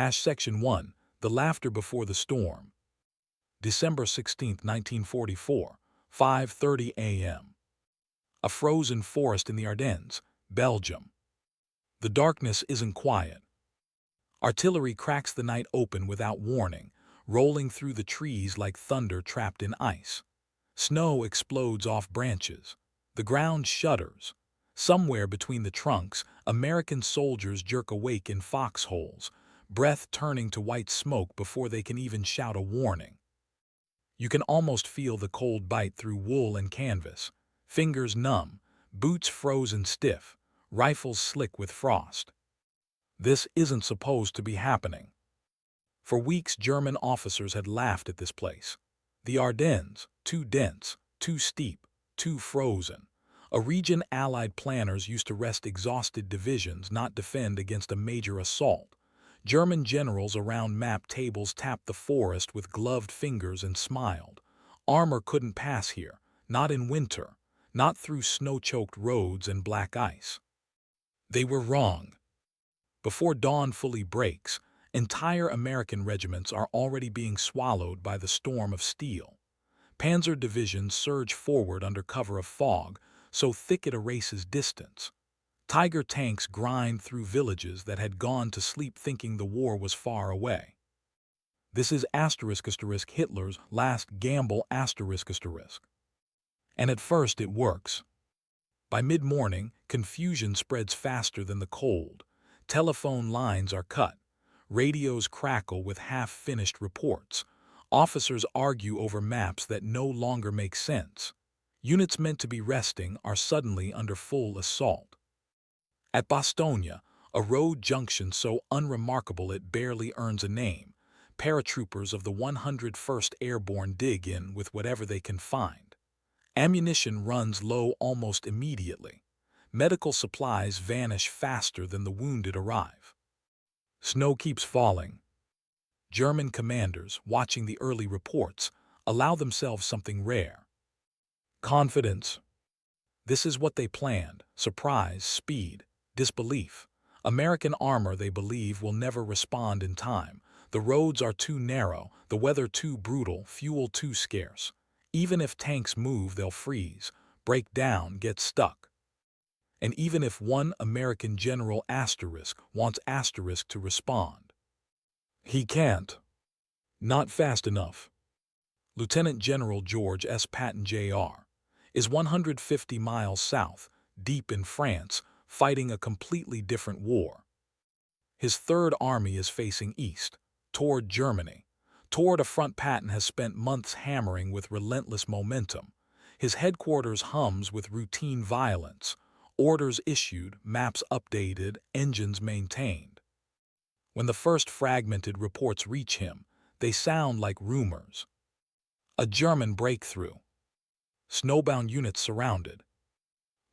Section 1. The Laughter Before the Storm. December 16, 1944, 5:30 a.m. A frozen forest in the Ardennes, Belgium. The darkness isn't quiet. Artillery cracks the night open without warning, rolling through the trees like thunder trapped in ice. Snow explodes off branches. The ground shudders. Somewhere between the trunks, American soldiers jerk awake in foxholes, breath turning to white smoke before they can even shout a warning. You can almost feel the cold bite through wool and canvas, fingers numb, boots frozen stiff, rifles slick with frost. This isn't supposed to be happening. For weeks, German officers had laughed at this place. The Ardennes, too dense, too steep, too frozen. A region Allied planners used to rest exhausted divisions, not defend against a major assault. German generals around map tables tapped the forest with gloved fingers and smiled. Armor couldn't pass here, not in winter, not through snow-choked roads and black ice. They were wrong. Before dawn fully breaks, entire American regiments are already being swallowed by the storm of steel. Panzer divisions surge forward under cover of fog, so thick it erases distance. Tiger tanks grind through villages that had gone to sleep thinking the war was far away. This is Hitler's last gamble. And at first it works. By mid-morning, confusion spreads faster than the cold. Telephone lines are cut. Radios crackle with half-finished reports. Officers argue over maps that no longer make sense. Units meant to be resting are suddenly under full assault. At Bastogne, a road junction so unremarkable it barely earns a name, paratroopers of the 101st Airborne dig in with whatever they can find. Ammunition runs low almost immediately. Medical supplies vanish faster than the wounded arrive. Snow keeps falling. German commanders, watching the early reports, allow themselves something rare. Confidence. This is what they planned: surprise, speed, disbelief. American armor, they believe, will never respond in time. The roads are too narrow, the weather too brutal, fuel too scarce. Even if tanks move, they'll freeze, break down, get stuck. And even if one American general wants to respond, he can't. Not fast enough. Lieutenant General George S. Patton, Jr., is 150 miles south, deep in France, fighting a completely different war. His Third Army is facing east, toward Germany, toward a front Patton has spent months hammering with relentless momentum. His headquarters hums with routine violence, orders issued, maps updated, engines maintained. When the first fragmented reports reach him, they sound like rumors. A German breakthrough. Snowbound units surrounded.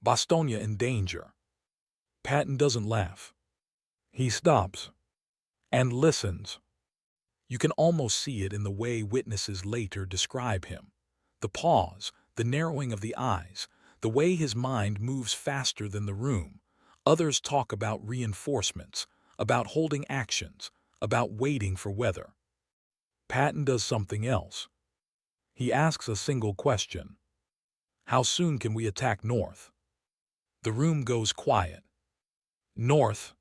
Bastogne in danger. Patton doesn't laugh. He stops and listens. You can almost see it in the way witnesses later describe him. The pause, the narrowing of the eyes, the way his mind moves faster than the room. Others talk about reinforcements, about holding actions, about waiting for weather. Patton does something else. He asks a single question. How soon can we attack north? The room goes quiet. North?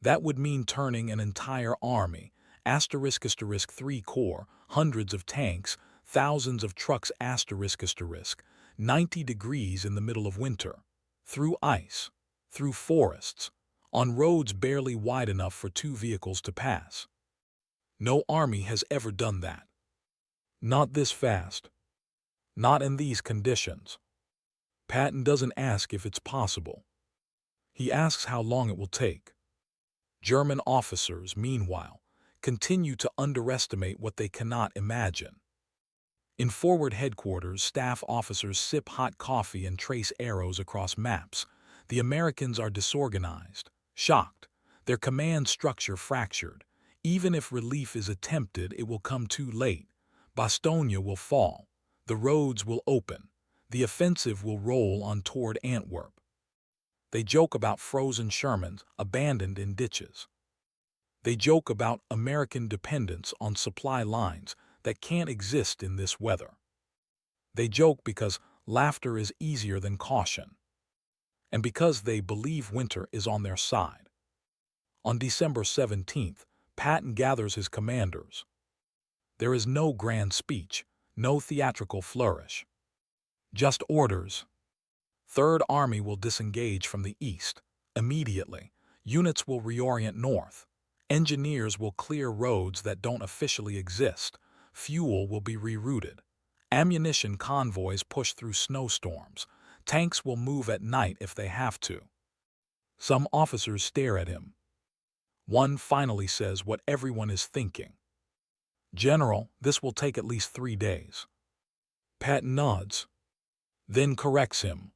That would mean turning an entire army, **3 corps, hundreds of tanks, thousands of trucks, **, 90 degrees in the middle of winter, through ice, through forests, on roads barely wide enough for 2 vehicles to pass. No army has ever done that. Not this fast. Not in these conditions. Patton doesn't ask if it's possible. He asks how long it will take. German officers, meanwhile, continue to underestimate what they cannot imagine. In forward headquarters, staff officers sip hot coffee and trace arrows across maps. The Americans are disorganized, shocked, their command structure fractured. Even if relief is attempted, it will come too late. Bastogne will fall. The roads will open. The offensive will roll on toward Antwerp. They joke about frozen Shermans abandoned in ditches. They joke about American dependence on supply lines that can't exist in this weather. They joke because laughter is easier than caution, and because they believe winter is on their side. On December 17th, Patton gathers his commanders. There is no grand speech, no theatrical flourish. Just orders. Third Army will disengage from the east. Immediately, units will reorient north. Engineers will clear roads that don't officially exist. Fuel will be rerouted. Ammunition convoys push through snowstorms. Tanks will move at night if they have to. Some officers stare at him. One finally says what everyone is thinking. "General, this will take at least 3 days." Patton nods, then corrects him.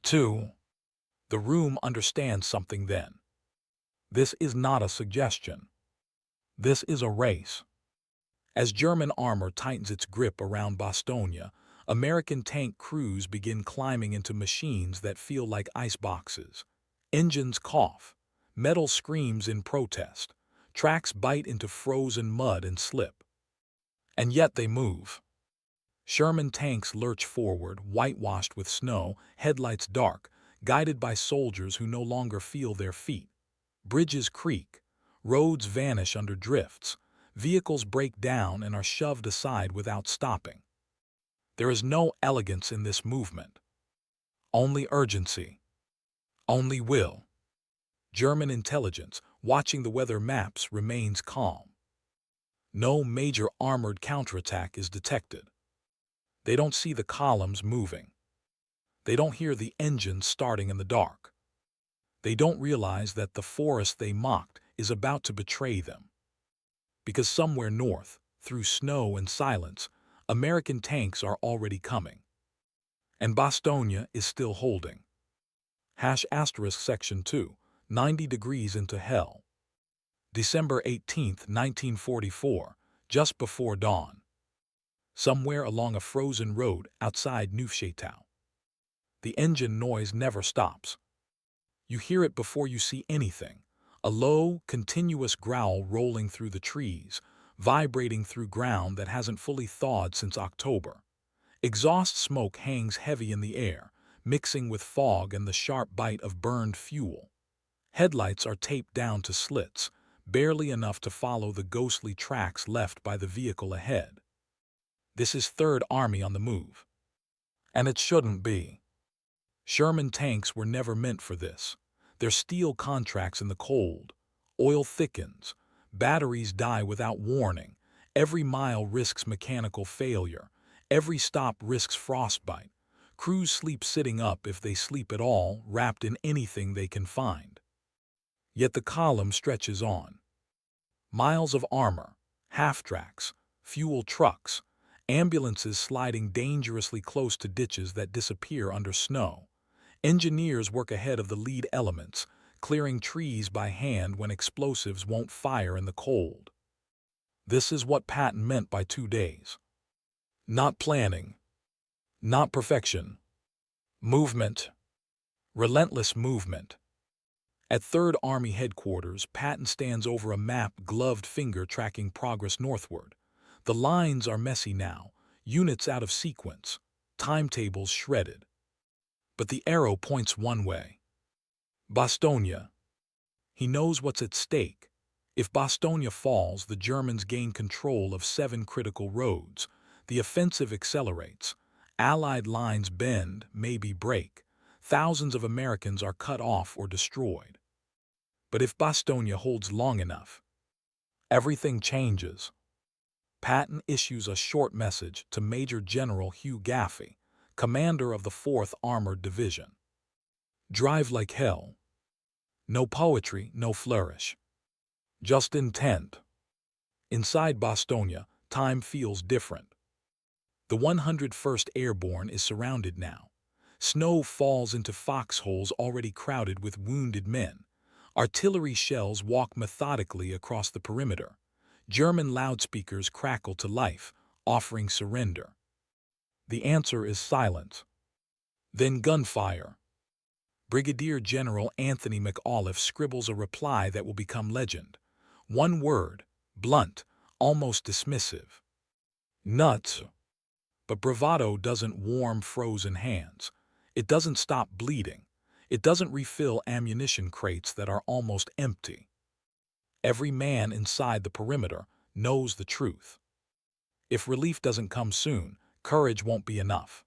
2. The room understands something then. This is not a suggestion. This is a race. As German armor tightens its grip around Bastogne, American tank crews begin climbing into machines that feel like iceboxes. Engines cough. Metal screams in protest. Tracks bite into frozen mud and slip. And yet they move. Sherman tanks lurch forward, whitewashed with snow, headlights dark, guided by soldiers who no longer feel their feet. Bridges creak. Roads vanish under drifts. Vehicles break down and are shoved aside without stopping. There is no elegance in this movement. Only urgency. Only will. German intelligence, watching the weather maps, remains calm. No major armored counterattack is detected. They don't see the columns moving. They don't hear the engines starting in the dark. They don't realize that the forest they mocked is about to betray them. Because somewhere north, through snow and silence, American tanks are already coming. And Bastogne is still holding. Section 2, 90 degrees into hell. December 18, 1944, just before dawn. Somewhere along a frozen road outside Neufchâteau. The engine noise never stops. You hear it before you see anything. A low, continuous growl rolling through the trees, vibrating through ground that hasn't fully thawed since October. Exhaust smoke hangs heavy in the air, mixing with fog and the sharp bite of burned fuel. Headlights are taped down to slits, barely enough to follow the ghostly tracks left by the vehicle ahead. This is Third Army on the move. And it shouldn't be. Sherman tanks were never meant for this. They're steel contracts in the cold. Oil thickens. Batteries die without warning. Every mile risks mechanical failure. Every stop risks frostbite. Crews sleep sitting up if they sleep at all, wrapped in anything they can find. Yet the column stretches on. Miles of armor, half-tracks, fuel trucks, ambulances sliding dangerously close to ditches that disappear under snow. Engineers work ahead of the lead elements, clearing trees by hand when explosives won't fire in the cold. This is what Patton meant by 2 days. Not planning. Not perfection. Movement. Relentless movement. At Third Army headquarters, Patton stands over a map, gloved finger tracking progress northward. The lines are messy now, units out of sequence, timetables shredded. But the arrow points one way. Bastogne. He knows what's at stake. If Bastogne falls, the Germans gain control of 7 critical roads. The offensive accelerates. Allied lines bend, maybe break. Thousands of Americans are cut off or destroyed. But if Bastogne holds long enough, everything changes. Patton issues a short message to Major General Hugh Gaffey, commander of the 4th Armored Division. Drive like hell. No poetry, no flourish. Just intent. Inside Bastogne, time feels different. The 101st Airborne is surrounded now. Snow falls into foxholes already crowded with wounded men. Artillery shells walk methodically across the perimeter. German loudspeakers crackle to life, offering surrender. The answer is silence. Then gunfire. Brigadier General Anthony McAuliffe scribbles a reply that will become legend. One word, blunt, almost dismissive. Nuts. But bravado doesn't warm frozen hands. It doesn't stop bleeding. It doesn't refill ammunition crates that are almost empty. Every man inside the perimeter knows the truth. If relief doesn't come soon, courage won't be enough.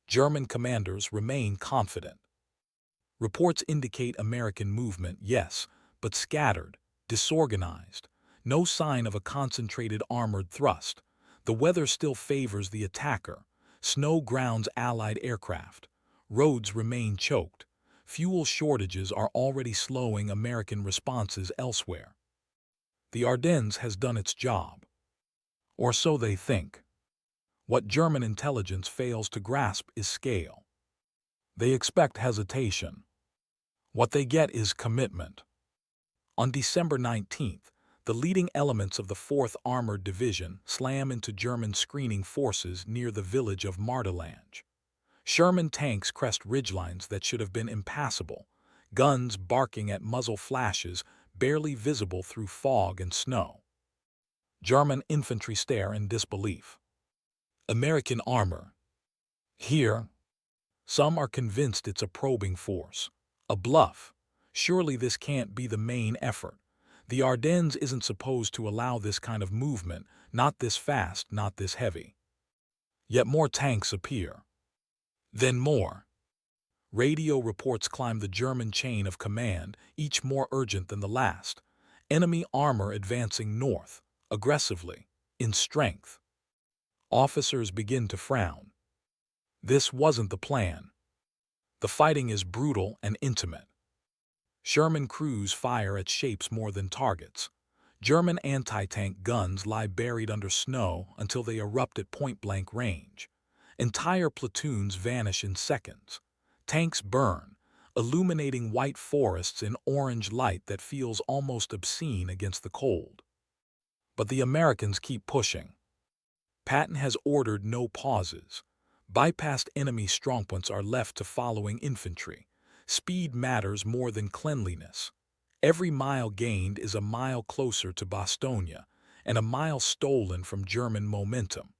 German commanders remain confident. Reports indicate American movement, yes, but scattered, disorganized. No sign of a concentrated armored thrust. The weather still favors the attacker. Snow grounds Allied aircraft. Roads remain choked. Fuel shortages are already slowing American responses elsewhere. The Ardennes has done its job. Or so they think. What German intelligence fails to grasp is scale. They expect hesitation. What they get is commitment. On December 19th, the leading elements of the 4th Armored Division slam into German screening forces near the village of Martelange. Sherman tanks crest ridgelines that should have been impassable, guns barking at muzzle flashes barely visible through fog and snow. German infantry stare in disbelief. American armor. Here, some are convinced it's a probing force, a bluff. Surely this can't be the main effort. The Ardennes isn't supposed to allow this kind of movement, not this fast, not this heavy. Yet more tanks appear. Then more. Radio reports climb the German chain of command, each more urgent than the last. Enemy armor advancing north, aggressively, in strength. Officers begin to frown. This wasn't the plan. The fighting is brutal and intimate. Sherman crews fire at shapes more than targets. German anti-tank guns lie buried under snow until they erupt at point-blank range. Entire platoons vanish in seconds. Tanks burn, illuminating white forests in orange light that feels almost obscene against the cold. But the Americans keep pushing. Patton has ordered no pauses. Bypassed enemy strongpoints are left to following infantry. Speed matters more than cleanliness. Every mile gained is a mile closer to Bastogne, and a mile stolen from German momentum.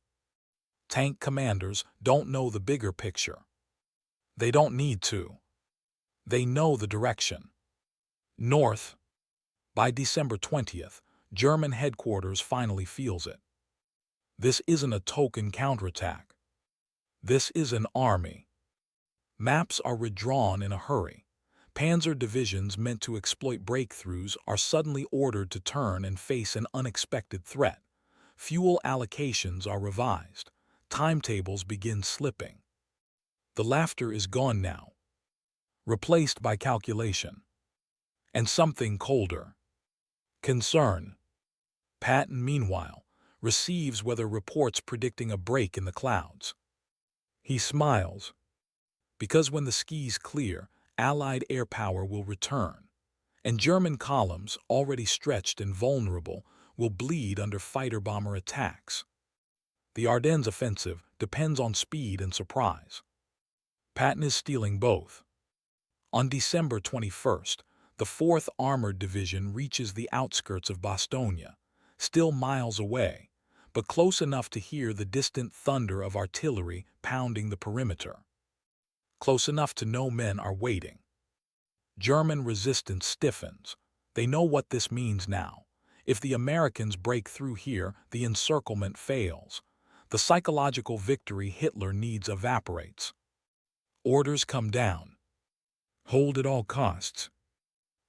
Tank commanders don't know the bigger picture. They don't need to. They know the direction. North. By December 20th, German headquarters finally feels it. This isn't a token counterattack. This is an army. Maps are redrawn in a hurry. Panzer divisions meant to exploit breakthroughs are suddenly ordered to turn and face an unexpected threat. Fuel allocations are revised. Timetables begin slipping. The laughter is gone now, replaced by calculation. And something colder. Concern. Patton, meanwhile, receives weather reports predicting a break in the clouds. He smiles. Because when the skies clear, Allied air power will return, and German columns, already stretched and vulnerable, will bleed under fighter-bomber attacks. The Ardennes offensive depends on speed and surprise. Patton is stealing both. On December 21st, the 4th Armored Division reaches the outskirts of Bastogne, still miles away, but close enough to hear the distant thunder of artillery pounding the perimeter. Close enough to know men are waiting. German resistance stiffens. They know what this means now. If the Americans break through here, the encirclement fails. The psychological victory Hitler needs evaporates. Orders come down. Hold at all costs.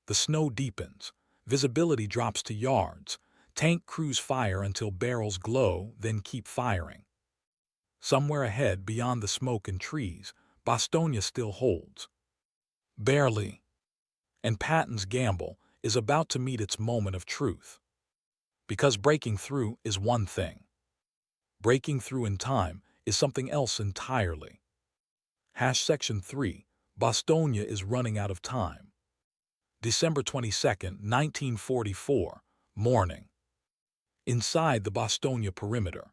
The snow deepens. Visibility drops to yards. Tank crews fire until barrels glow, then keep firing. Somewhere ahead, beyond the smoke and trees, Bastogne still holds. Barely. And Patton's gamble is about to meet its moment of truth. Because breaking through is one thing. Breaking through in time is something else entirely. Section 3, Bastogne is running out of time. December 22nd, 1944, morning. Inside the Bastogne perimeter.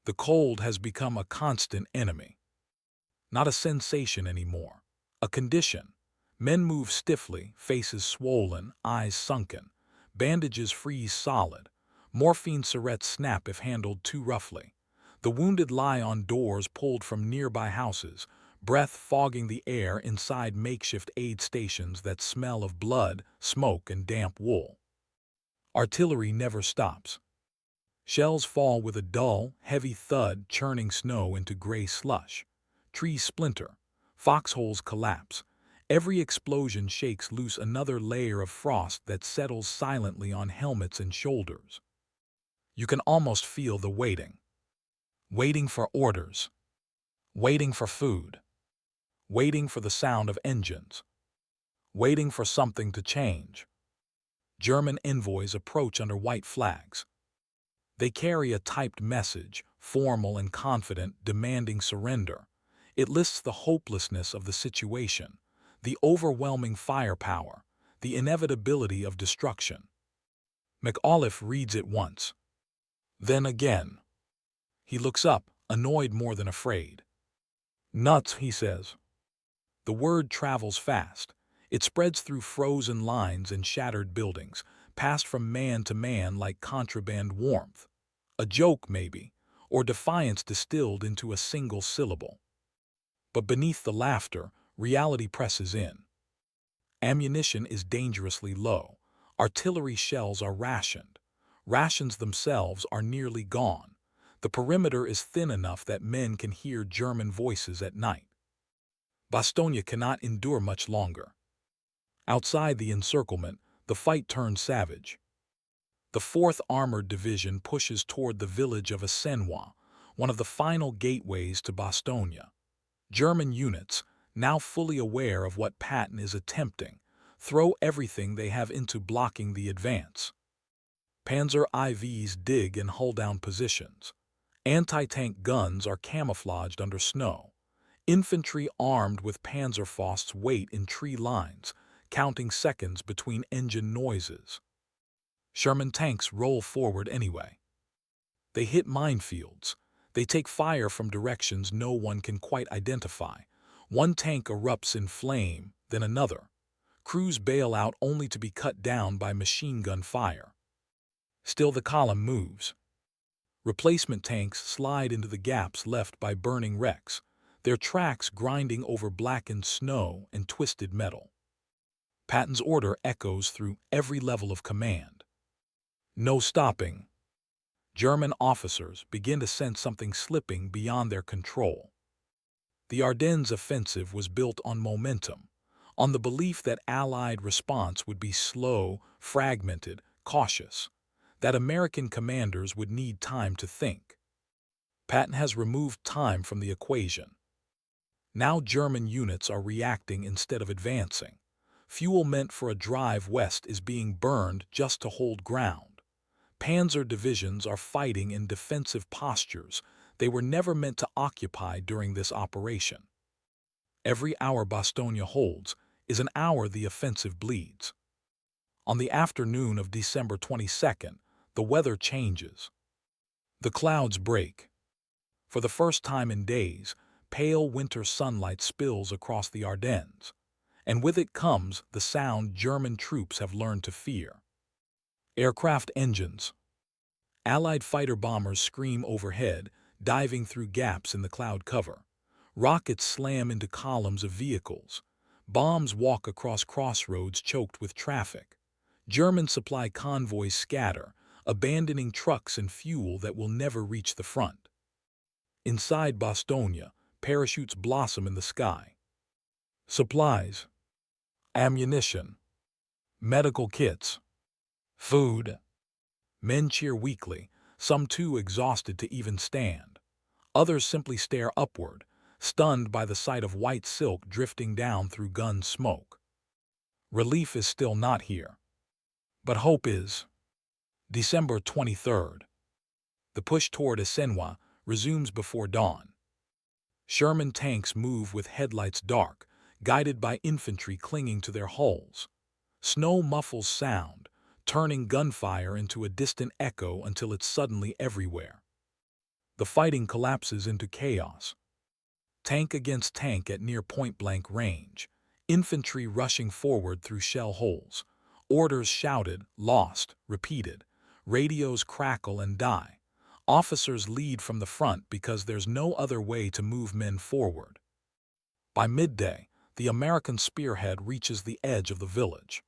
The cold has become a constant enemy. Not a sensation anymore, a condition. Men move stiffly, faces swollen, eyes sunken. Bandages freeze solid. Morphine syrettes snap if handled too roughly. The wounded lie on doors pulled from nearby houses, breath fogging the air inside makeshift aid stations that smell of blood, smoke, and damp wool. Artillery never stops. Shells fall with a dull, heavy thud, churning snow into gray slush. Trees splinter. Foxholes collapse. Every explosion shakes loose another layer of frost that settles silently on helmets and shoulders. You can almost feel the waiting. Waiting for orders. Waiting for food. Waiting for the sound of engines. Waiting for something to change. German envoys approach under white flags. They carry a typed message, formal and confident, demanding surrender. It lists the hopelessness of the situation, the overwhelming firepower, the inevitability of destruction. McAuliffe reads it once. Then again. He looks up, annoyed more than afraid. Nuts, he says. The word travels fast. It spreads through frozen lines and shattered buildings, passed from man to man like contraband warmth. A joke, maybe, or defiance distilled into a single syllable. But beneath the laughter, reality presses in. Ammunition is dangerously low. Artillery shells are rationed. Rations themselves are nearly gone. The perimeter is thin enough that men can hear German voices at night. Bastogne cannot endure much longer. Outside the encirclement, the fight turns savage. The 4th Armored Division pushes toward the village of Assenois, one of the final gateways to Bastogne. German units, now fully aware of what Patton is attempting, throw everything they have into blocking the advance. Panzer IVs dig in hull-down positions. Anti-tank guns are camouflaged under snow. Infantry armed with Panzerfausts wait in tree lines, counting seconds between engine noises. Sherman tanks roll forward anyway. They hit minefields. They take fire from directions no one can quite identify. One tank erupts in flame, then another. Crews bail out only to be cut down by machine gun fire. Still the column moves. Replacement tanks slide into the gaps left by burning wrecks, their tracks grinding over blackened snow and twisted metal. Patton's order echoes through every level of command. No stopping. German officers begin to sense something slipping beyond their control. The Ardennes offensive was built on momentum, on the belief that Allied response would be slow, fragmented, cautious, that American commanders would need time to think. Patton has removed time from the equation. Now German units are reacting instead of advancing. Fuel meant for a drive west is being burned just to hold ground. Panzer divisions are fighting in defensive postures they were never meant to occupy during this operation. Every hour Bastogne holds is an hour the offensive bleeds. On the afternoon of December 22nd, the weather changes. The clouds break. For the first time in days, pale winter sunlight spills across the Ardennes, and with it comes the sound German troops have learned to fear. Aircraft engines. Allied fighter-bombers scream overhead, diving through gaps in the cloud cover. Rockets slam into columns of vehicles. Bombs walk across crossroads choked with traffic. German supply convoys scatter, abandoning trucks and fuel that will never reach the front. Inside Bastogne, parachutes blossom in the sky. Supplies. Ammunition. Medical kits. Food. Men cheer weakly, some too exhausted to even stand. Others simply stare upward, stunned by the sight of white silk drifting down through gun smoke. Relief is still not here. But hope is. December 23rd. The push toward Assenois resumes before dawn. Sherman tanks move with headlights dark, guided by infantry clinging to their hulls. Snow muffles sound, turning gunfire into a distant echo until it's suddenly everywhere. The fighting collapses into chaos. Tank against tank at near point-blank range, infantry rushing forward through shell holes, Orders shouted, lost, repeated. Radios crackle and die. Officers lead from the front because there's no other way to move men forward. By midday, the American spearhead reaches the edge of the village.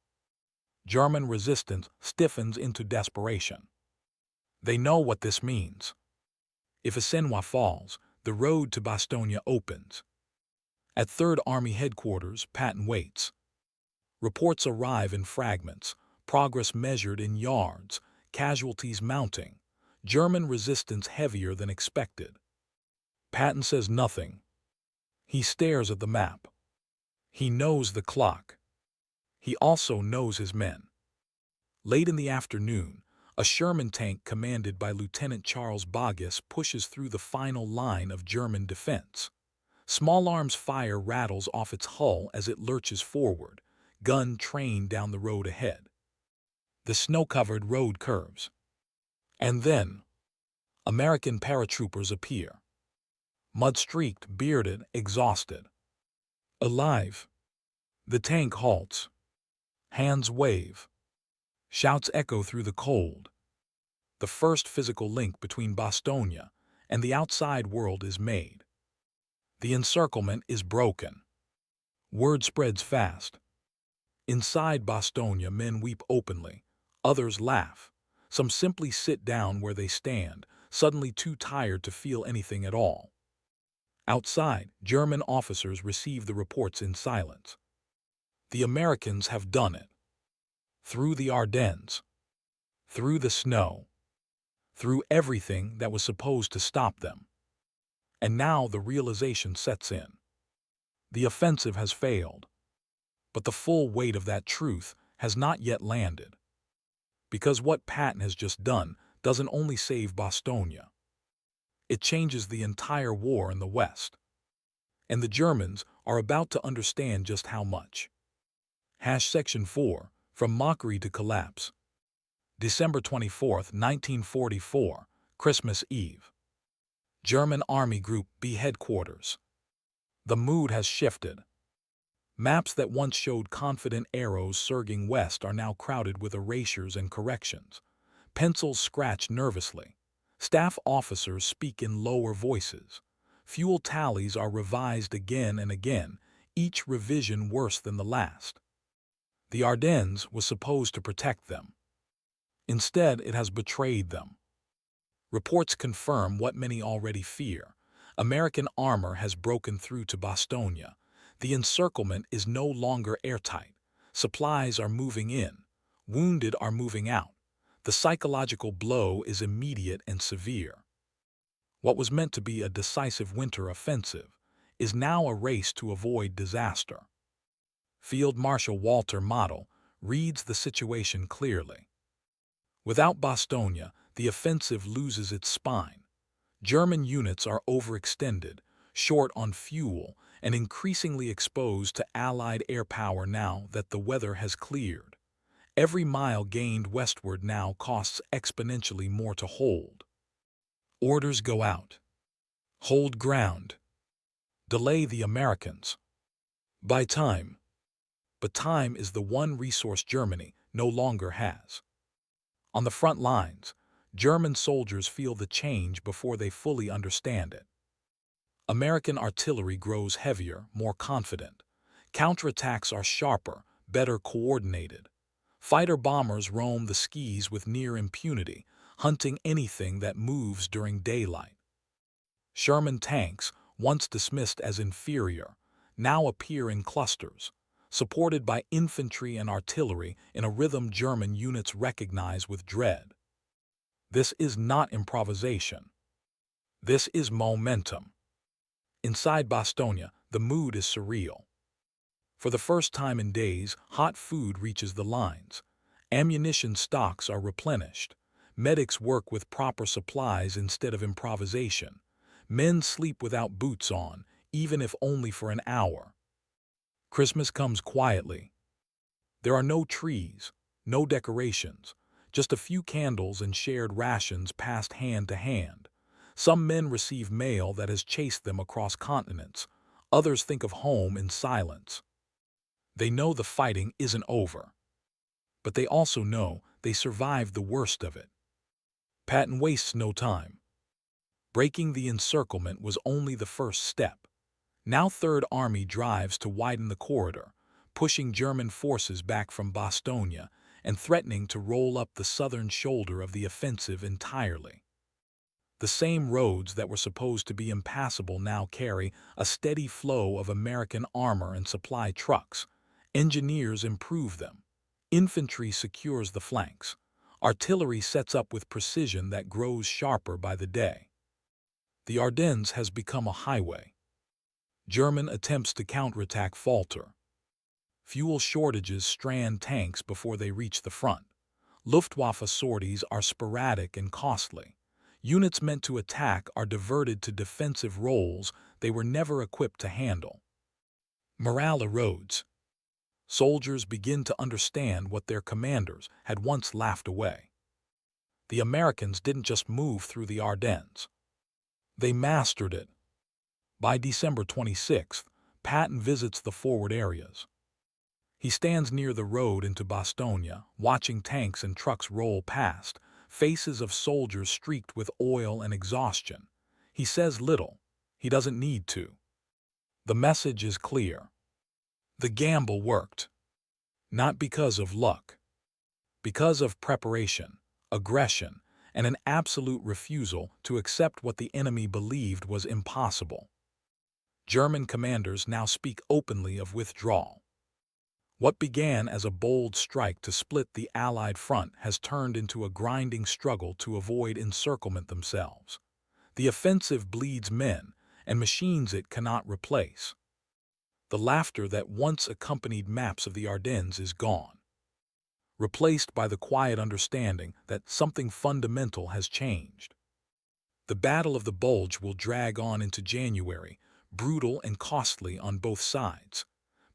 German resistance stiffens into desperation. They know what this means. If Asenwa falls, the road to Bastogne opens. At 3rd Army headquarters, Patton waits. Reports arrive in fragments, progress measured in yards, casualties mounting, German resistance heavier than expected. Patton says nothing. He stares at the map. He knows the clock. He also knows his men. Late in the afternoon, a Sherman tank commanded by Lieutenant Charles Boggess pushes through the final line of German defense. Small arms fire rattles off its hull as it lurches forward, gun trained down the road ahead. The snow-covered road curves. And then, American paratroopers appear. Mud-streaked, bearded, exhausted. Alive. The tank halts. Hands wave. Shouts echo through the cold. The first physical link between Bastogne and the outside world is made. The encirclement is broken. Word spreads fast. Inside Bastogne, men weep openly. Others laugh. Some simply sit down where they stand, suddenly too tired to feel anything at all. Outside, German officers receive the reports in silence. The Americans have done it. Through the Ardennes. Through the snow. Through everything that was supposed to stop them. And now the realization sets in. The offensive has failed. But the full weight of that truth has not yet landed. Because what Patton has just done doesn't only save Bastogne. It changes the entire war in the West. And the Germans are about to understand just how much. Section 4, From Mockery to Collapse. December 24, 1944, Christmas Eve. German Army Group B headquarters. The mood has shifted. Maps that once showed confident arrows surging west are now crowded with erasures and corrections. Pencils scratch nervously. Staff officers speak in lower voices. Fuel tallies are revised again and again, each revision worse than the last. The Ardennes was supposed to protect them. Instead, it has betrayed them. Reports confirm what many already fear. American armor has broken through to Bastogne. The encirclement is no longer airtight. Supplies are moving in. Wounded are moving out. The psychological blow is immediate and severe. What was meant to be a decisive winter offensive is now a race to avoid disaster. Field Marshal Walter Model reads the situation clearly. Without Bastogne, the offensive loses its spine. German units are overextended, short on fuel, and increasingly exposed to Allied air power now that the weather has cleared. Every mile gained westward now costs exponentially more to hold. Orders go out. Hold ground. Delay the Americans. Buy time. But time is the one resource Germany no longer has. On the front lines, German soldiers feel the change before they fully understand it. American artillery grows heavier, more confident. Counterattacks are sharper, better coordinated. Fighter-bombers roam the skies with near impunity, hunting anything that moves during daylight. Sherman tanks, once dismissed as inferior, now appear in clusters, supported by infantry and artillery in a rhythm German units recognize with dread. This is not improvisation. This is momentum. Inside Bastogne, the mood is surreal. For the first time in days, hot food reaches the lines. Ammunition stocks are replenished. Medics work with proper supplies instead of improvisation. Men sleep without boots on, even if only for an hour. Christmas comes quietly. There are no trees, no decorations, just a few candles and shared rations passed hand to hand. Some men receive mail that has chased them across continents. Others think of home in silence. They know the fighting isn't over. but they also know they survived the worst of it. Patton wastes no time. Breaking the encirclement was only the first step. Now Third Army drives to widen the corridor, pushing German forces back from Bastogne and threatening to roll up the southern shoulder of the offensive entirely. The same roads that were supposed to be impassable now carry a steady flow of American armor and supply trucks. Engineers improve them. Infantry secures the flanks. Artillery sets up with precision that grows sharper by the day. The Ardennes has become a highway. German attempts to counterattack falter. Fuel shortages strand tanks before they reach the front. Luftwaffe sorties are sporadic and costly. Units meant to attack are diverted to defensive roles they were never equipped to handle. Morale erodes. Soldiers begin to understand what their commanders had once laughed away. The Americans didn't just move through the Ardennes. They mastered it. By December 26th, Patton visits the forward areas. He stands near the road into Bastogne, watching tanks and trucks roll past, faces of soldiers streaked with oil and exhaustion. He says little. He doesn't need to. The message is clear. The gamble worked. Not because of luck. Because of preparation, aggression, and an absolute refusal to accept what the enemy believed was impossible. German commanders now speak openly of withdrawal. What began as a bold strike to split the Allied front has turned into a grinding struggle to avoid encirclement themselves. The offensive bleeds men, and machines it cannot replace. The laughter that once accompanied maps of the Ardennes is gone, replaced by the quiet understanding that something fundamental has changed. The Battle of the Bulge will drag on into January, brutal and costly on both sides.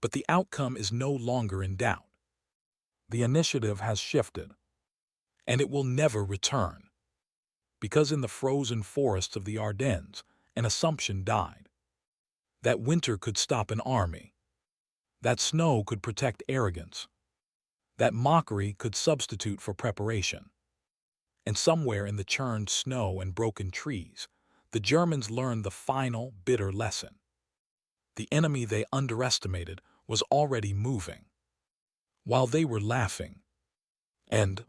But the outcome is no longer in doubt. The initiative has shifted, and it will never return. Because in the frozen forests of the Ardennes, an assumption died. That winter could stop an army. That snow could protect arrogance. That mockery could substitute for preparation. And somewhere in the churned snow and broken trees, the Germans learned the final, bitter lesson. The enemy they underestimated was already moving, while they were laughing. End